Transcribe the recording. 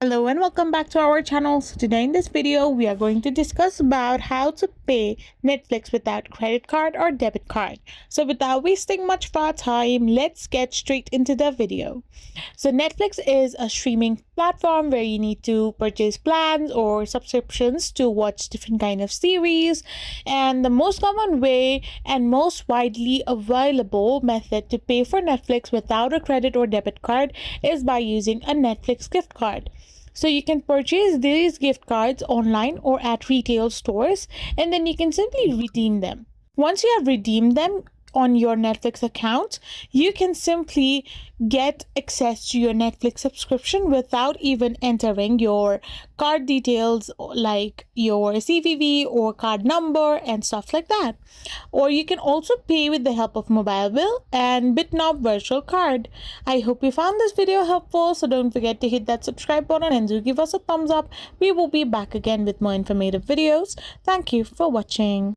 Hello and welcome back to our channel. So today in this video we are going to discuss about how to pay Netflix without credit card or debit card. So without wasting much of our time, let's get straight into the video. So Netflix is a streaming platform where you need to purchase plans or subscriptions to watch different kind of series, and the most common way and most widely available method to pay for Netflix without a credit or debit card is by using a Netflix gift card. So you can purchase these gift cards online or at retail stores, and then you can simply redeem them. Once you have redeemed them on your Netflix account, you can simply get access to your Netflix subscription without even entering your card details like your CVV or card number and stuff like that. Or you can also pay with the help of mobile bill and Bitnob virtual card. I hope you found this video helpful, so don't forget to hit that subscribe button and do give us a thumbs up. We will be back again with more informative videos. Thank you for watching.